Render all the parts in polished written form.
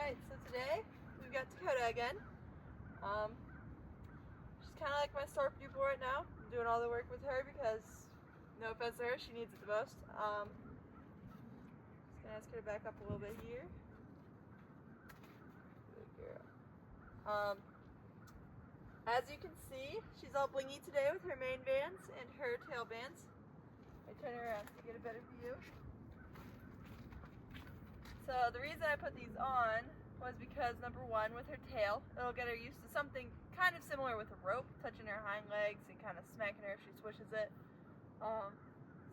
Alright, so today we've got Dakota again. She's kind of like my star pupil right now. I'm doing all the work with her because, no offense to her, she needs it the most. Just gonna ask her to back up a little bit here. Good girl. As you can see, she's all blingy today with her main bands and her tail bands. I turn her around so you get a better view. So the reason I put these on was because, number one, with her tail, it'll get her used to something kind of similar with a rope, touching her hind legs and kind of smacking her if she swishes it.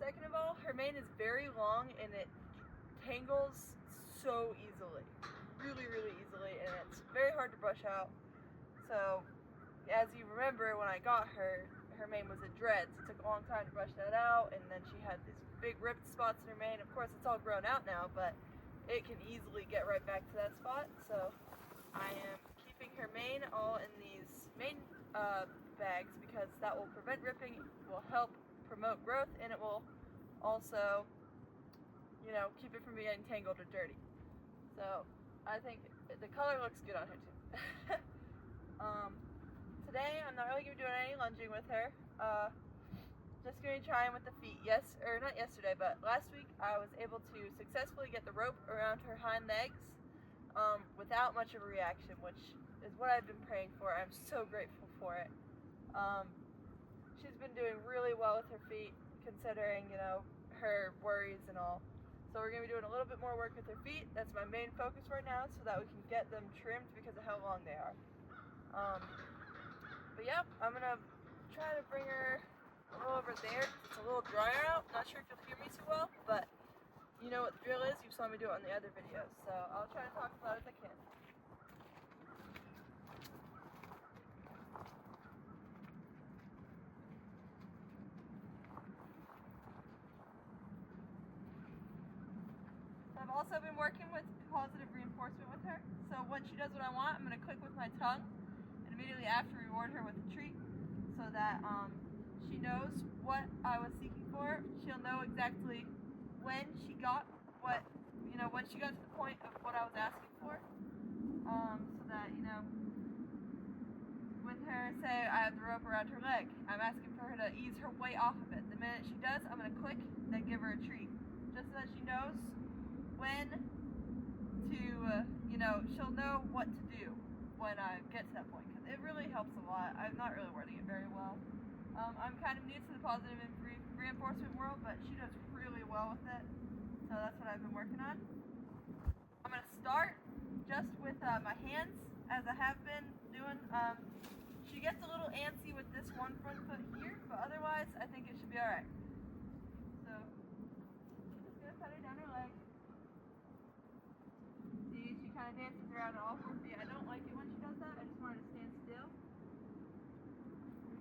Second of all, her mane is very long and it tangles so easily. Really, really easily, and it's very hard to brush out. So, as you remember, when I got her, her mane was in dreads. It took a long time to brush that out, and then she had these big ripped spots in her mane. Of course, it's all grown out now, but it can easily get right back to that spot. So I am keeping her mane all in these mane bags because that will prevent ripping, it will help promote growth, and it will also, keep it from getting tangled or dirty. So I think the color looks good on her too. Today I'm not really going to be doing any lunging with her. Just going to try with the feet. Not yesterday, but last week I was able to successfully get the rope around her hind legs without much of a reaction, which is what I've been praying for. I'm so grateful for it. She's been doing really well with her feet, considering, her worries and all. So we're going to be doing a little bit more work with her feet. That's my main focus right now, so that we can get them trimmed because of how long they are. But yeah, I'm going to try to bring her a little over there. It's a little drier out. Not sure if you'll hear me too well, but you know what the drill is. You saw me do it on the other videos, so I'll try to talk as loud as I can. I've also been working with positive reinforcement with her. So when she does what I want, I'm going to click with my tongue and immediately after reward her with a treat so that she knows what I was seeking for. She'll know exactly when she got when she got to the point of what I was asking for. So that, with her, say I have the rope around her leg, I'm asking for her to ease her weight off of it. The minute she does, I'm going to click, then give her a treat. Just so that she knows when to, she'll know what to do when I get to that point. Because it really helps a lot. I'm not really wording it very well. I'm kind of new to the positive reinforcement world, but she does really well with it. So that's what I've been working on. I'm going to start just with my hands, as I have been doing. She gets a little antsy with this one front foot here, but otherwise I think it should be alright. So, just going to set her down her leg. See, she kind of dances around all 4 feet. I don't like it when she does that. I just want her to stand still.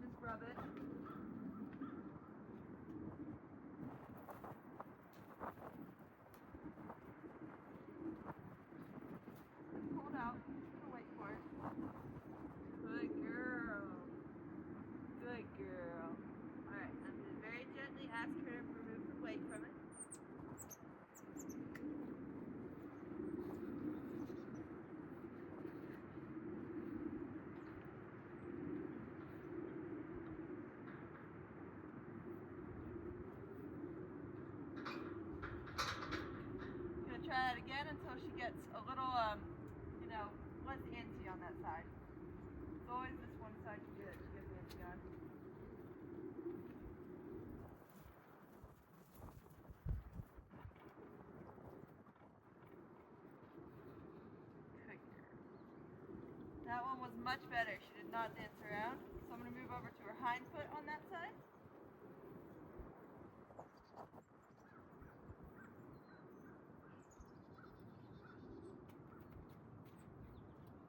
Just rub it. Hold out. Just gonna wait for it. Good girl. Good girl. Alright, I'm gonna very gently ask her to remove her weight from it. Try that again until she gets a little, less antsy on that side. It's always this one side she gets antsy on. Good girl. That one was much better. She did not dance around. So I'm going to move over to her hind foot on that side.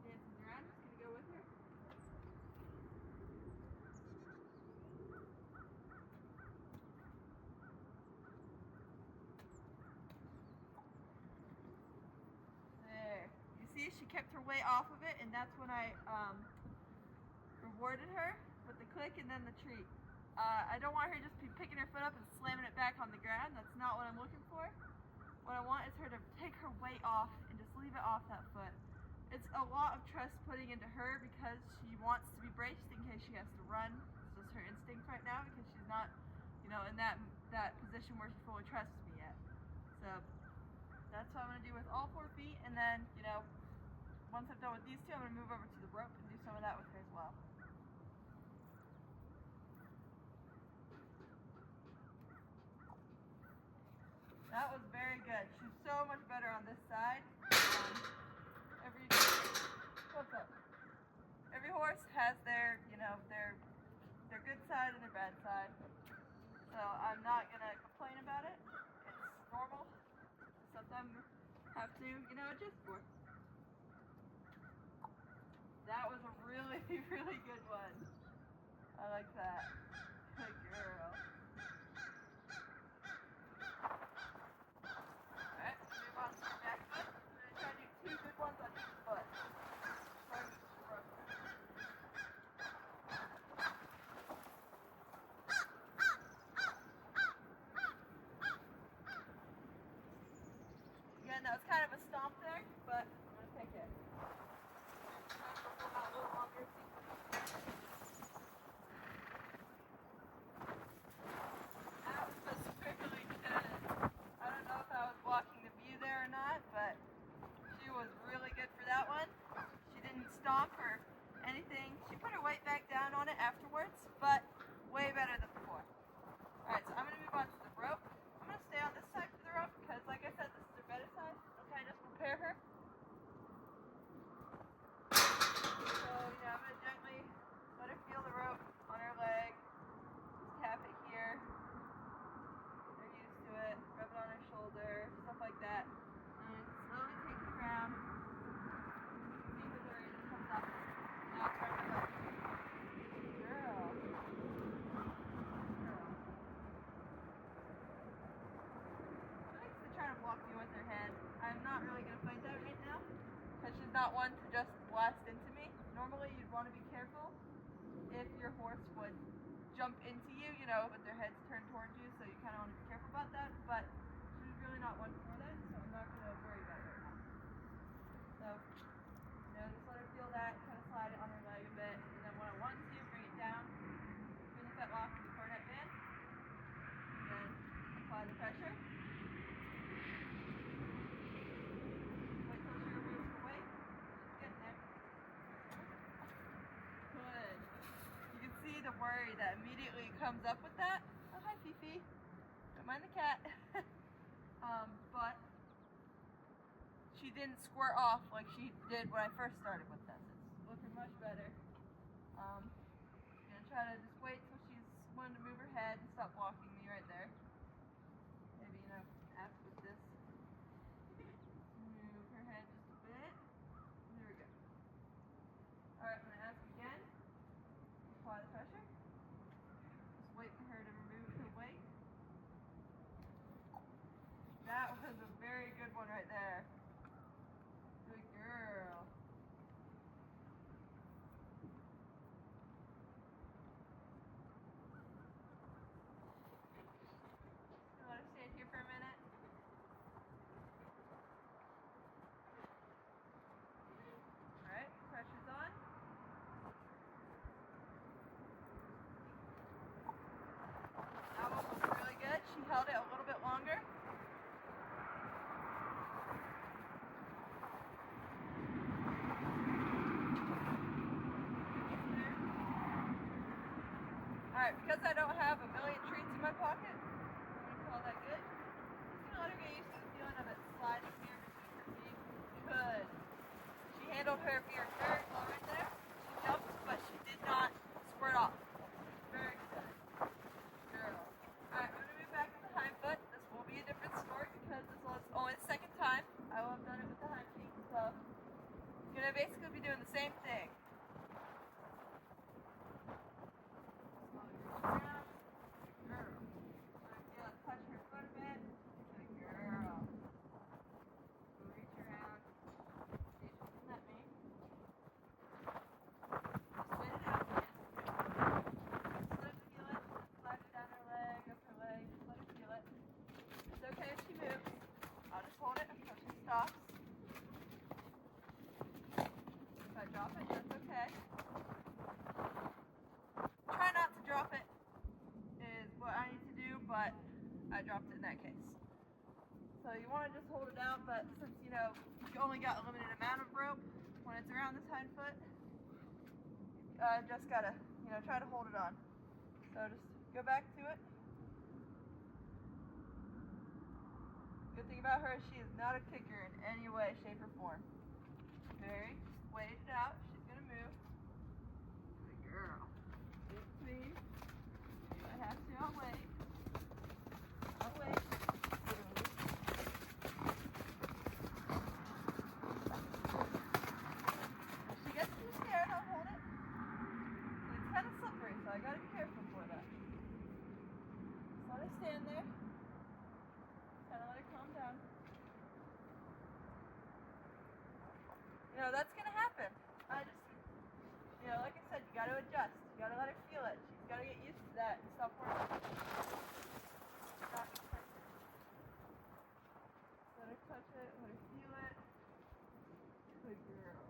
I'm just going to go with her. There. You see, she kept her weight off of it, and that's when I rewarded her with the click and then the treat. I don't want her to just be picking her foot up and slamming it back on the ground. That's not what I'm looking for. What I want is her to take her weight off and just leave it off that foot. it's a lot of trust putting into her because she wants to be braced in case she has to run. This is her instinct right now because she's not, in that position where she fully trusts me yet. So that's what I'm gonna do with all 4 feet, and then, once I'm done with these two, I'm gonna move over to the rope and do some of that with her as well. That was very good. She's so much better on this side. What's up? Every horse has their good side and their bad side. So I'm not gonna complain about it. It's normal. Sometimes have to, adjust for. That was a really, really good one. I like that. Good girl. Alright, move on to the back foot. I'm gonna try to do 2 good ones on each foot. Again, that was kind of a stomp there, but I'm gonna take it. That was really good. I don't know if I was blocking the view there or not, but she was really good for that one. She didn't stomp or anything. She put her weight back down on it afterwards, but way better than before. Alright, so I'm going to move on to the rope. I'm going to stay on this side for the rope because, like I said, this is her better side. Okay, just prepare her. So, I'm going to gently let her feel the rope on her leg. Tap it here. They're used to it. Rub it on her shoulder, stuff like that. And slowly take the ground. See the worry that comes up. Now turn her up. Girl. She likes to try to block me with her head. I'm not really going to fight that right now because she's not one to just blast into me. Normally you'd want to be careful if your horse would jump into you, with their heads turned towards you, so you kind of want to be careful about that, but she's really not one for that, so I'm not going to worry about it right now. So, just let her feel that, kind of slide it on her leg a bit, and then when I want to, bring it down, bring the fetlock to the cornet band, and then apply the pressure. Wait till she removes the weight. She's getting there. Good. You can see the worry that immediately comes up with that. Oh, hi, Fifi. Don't mind the cat. But she didn't squirt off like she did when I first started with this. It's looking much better. I'm gonna try to just wait till she's wanting to move her head and stop blocking me right there. Maybe, after this, move her head just a bit. There we go. Alright, I'm gonna ask again. Apply the pressure. Just wait for her to remove her weight. That was a very good one right there. Good girl. Let her stand here for a minute. Alright, pressure's on. That one was really good. She held it a little bit longer. Alright, because I don't have a million treats in my pocket, I'm going to call that good. Just going to let her get used to the feeling of it sliding here between her feet. Good. She handled her fear very well right there. She jumped, but she did not squirt off. Very good. Girl. Alright, I'm going to move back to the hind foot. This will be a different story because this was only the second time I will have done it with the hind feet. So, I'm going to basically be doing the same thing. but I dropped it in that case. So you want to just hold it down, but since you know you only got a limited amount of rope when it's around this hind foot, just gotta try to hold it on. So just go back to it. Good thing about her is she is not a kicker in any way, shape, or form. Very, just wait it out. She's gonna move. Good girl. Good please. If I have to, I'll wait. I'll wait. If she gets too scared, I'll hold it. But it's kind of slippery, so I gotta be careful for that. Just let her stand there. Kind of let her calm down. That's gonna happen. I just, like I said, you gotta adjust. You gotta let her feel it. She's gotta get used to that and stop worrying. Let her touch it, let her feel it. Good girl.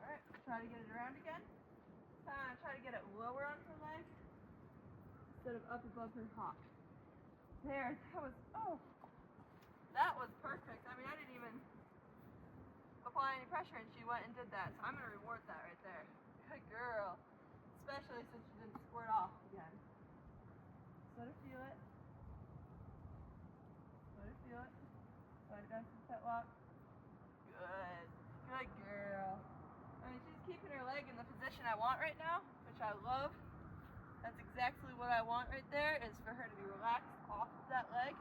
Alright, try to get it around again. Try to get it lower on her leg instead of up above her hop. There, that was perfect. I mean, I didn't even apply any pressure and she went and did that. So I'm going to reward that right there. Good girl. Especially since she didn't squirt off again. Just let her feel it. Let her feel it. Slide down to the pet lock. Good. Good girl. I mean, she's keeping her leg in the position I want right now, which I love. That's exactly what I want right there, is for her to be relaxed off of that leg.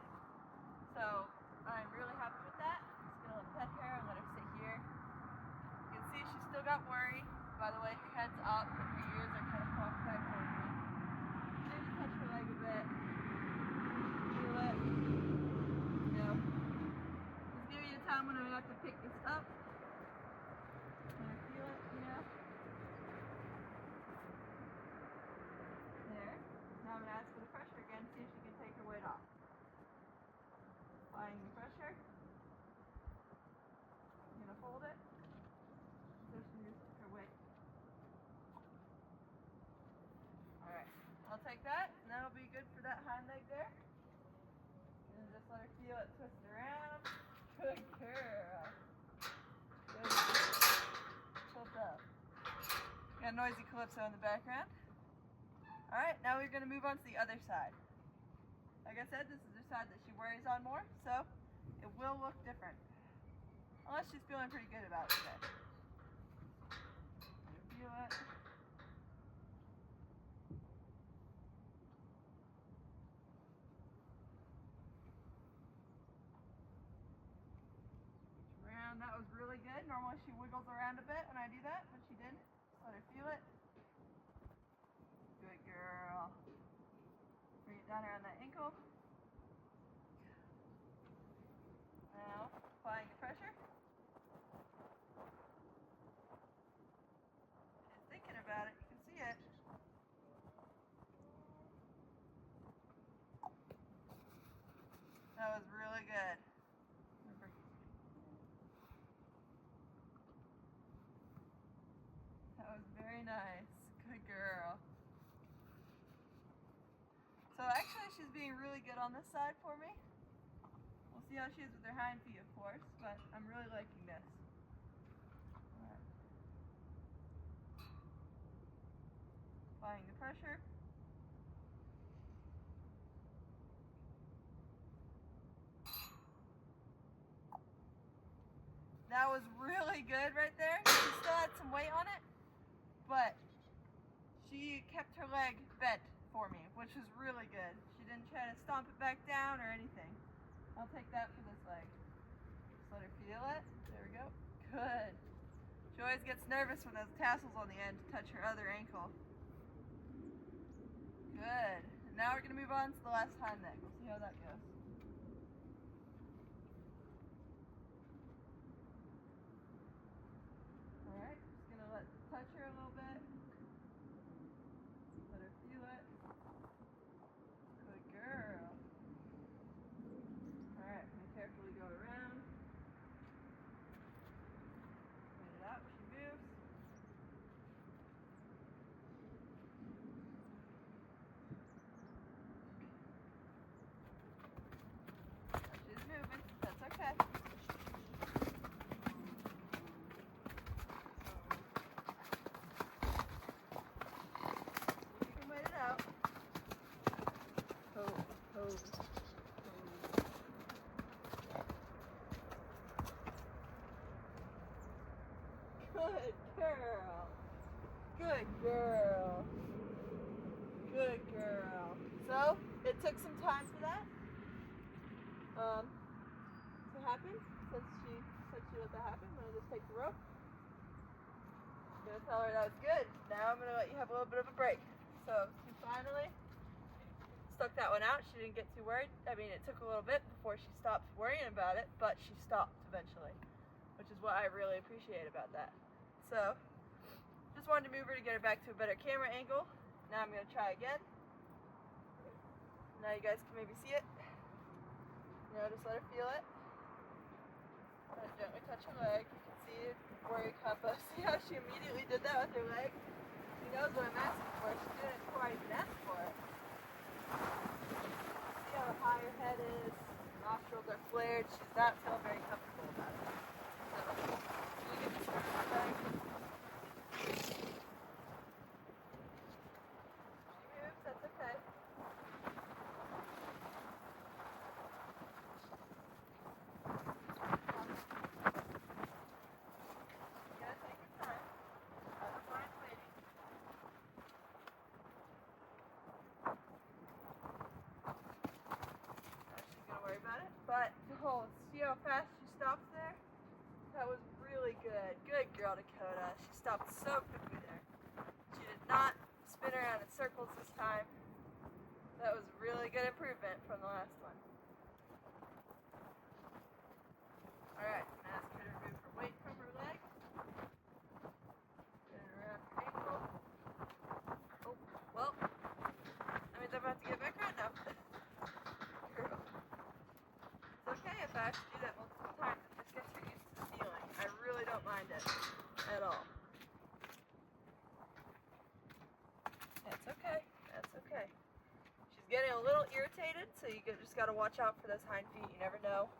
So I'm really happy with that. Just gonna pet her and let her sit here. You can see she's still got worry. By the way, her head's up and her ears are kind of cocked back towards me. Maybe touch her leg a bit. Feel it. Just give you a time when I have to pick this up. Let her feel it, There. Now I'm gonna ask for the pressure again, see if she can take her weight off. Applying the pressure. I'm going to hold it so she uses her weight. Alright, I'll take that, and that'll be good for that hind leg there. And just let her feel it twist around. Good girl. Good girl. Tilt up. Got a noisy calypso in the background. Alright, now we're going to move on to the other side. Like I said, this is the side that she worries on more, so it will look different. Unless she's feeling pretty good about it today. Feel it. Around, that was really good. Normally she wiggles around a bit when I do that, but she didn't. Just let her feel it. Good girl. Bring it down around that ankle. Now, applying the pressure. She's thinking about it. You can see it. That was really good. That was very nice. Good girl. So actually she's being really good on this side for me. We'll see how she is with her hind feet, of course, but I'm really liking this. Right. Applying the pressure. That was really good right there. She still had some weight on it, but she kept her leg bent for me, which was really good. She didn't try to stomp it back down or anything. I'll take that for this leg. Just let her feel it. There we go. Good. She always gets nervous when those tassels on the end touch her other ankle. Good. And now we're going to move on to the last hind leg. We'll see how that goes. Alright, just going to touch her a little bit. Let her feel it. Good girl. Alright, I'm going to carefully go around. Point it out, she moves. took some time for that to happen, since she said she let that happen. I'm going to just take the rope. I'm going to tell her that was good. Now I'm going to let you have a little bit of a break. So she finally stuck that one out. She didn't get too worried. I mean, it took a little bit before she stopped worrying about it, but she stopped eventually, which is what I really appreciate about that. So just wanted to move her to get her back to a better camera angle. Now I'm going to try again. Now you guys can maybe see it. Just let her feel it. Let her gently touch her leg. You can see it where you come, but see how she immediately did that with her leg? She knows what I'm asking for. She's doing it before I even asked for it. See how high her head is? Nostrils are flared. She's not feeling very comfortable about it. So, you get the start of her leg. She moves, that's okay. But see how fast she stops there? That was really good. Good girl, Dakota. She stopped so quickly there. She did not spin around in circles this time. That was really good improvement from the last one. Alright, I'm going to ask her to remove her weight from her leg. Get her around her ankle. Oh, well, that means I'm about to get back right now. If I have to do that multiple times, it just gets her used to the feeling. I really don't mind it at all. That's okay. That's okay. She's getting a little irritated, so you just got to watch out for those hind feet. You never know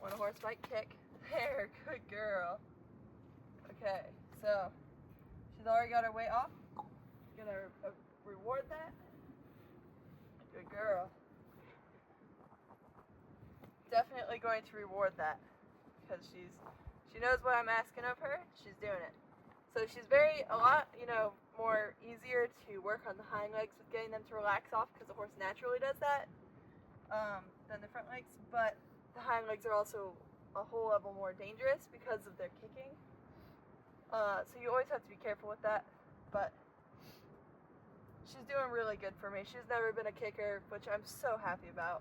when a horse might kick. There, good girl. Okay, so she's already got her weight off. Gonna reward that. Good girl. Definitely going to reward that, because she knows what I'm asking of her. She's doing it. So she's a lot more easier to work on the hind legs with getting them to relax off, because the horse naturally does that than the front legs. But the hind legs are also a whole level more dangerous because of their kicking. So you always have to be careful with that. But she's doing really good for me. She's never been a kicker, which I'm so happy about.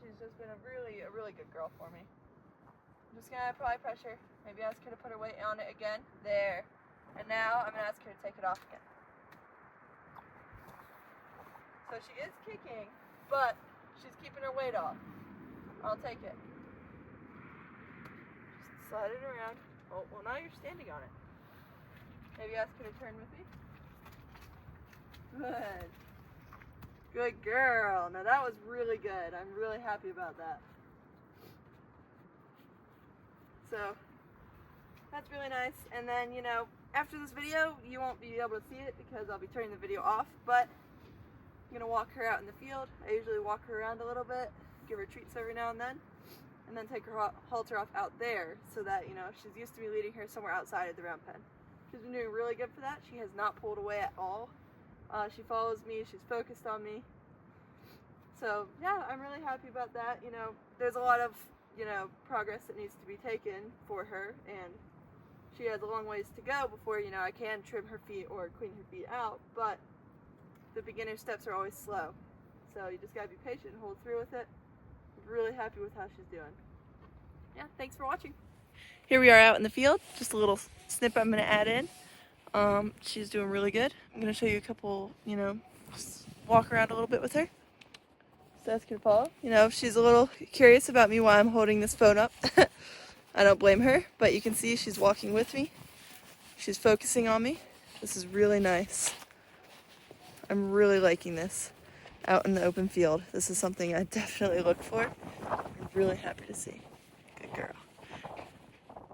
She's just been a really good girl for me. I'm just going to apply pressure. Maybe ask her to put her weight on it again. There. And now I'm going to ask her to take it off again. So she is kicking, but she's keeping her weight off. I'll take it. Just slide it around. Oh, well, now you're standing on it. Maybe ask her to turn with me. Good. Good girl. Now that was really good. I'm really happy about that. So that's really nice. And then, after this video, you won't be able to see it because I'll be turning the video off, but I'm going to walk her out in the field. I usually walk her around a little bit, give her treats every now and then take her halter off out there so that, she's used to me leading her somewhere outside of the round pen. She's been doing really good for that. She has not pulled away at all. She follows me, she's focused on me. So yeah, I'm really happy about that. There's a lot of, progress that needs to be taken for her, and she has a long ways to go before, I can trim her feet or clean her feet out, but the beginner steps are always slow. So you just gotta be patient and hold through with it. I'm really happy with how she's doing. Yeah, thanks for watching. Here we are out in the field, just a little snip I'm gonna add in. She's doing really good. I'm going to show you a couple, just walk around a little bit with her. So that's going to follow. If she's a little curious about me while I'm holding this phone up, I don't blame her, but you can see she's walking with me. She's focusing on me. This is really nice. I'm really liking this out in the open field. This is something I definitely look for. I'm really happy to see. Good girl.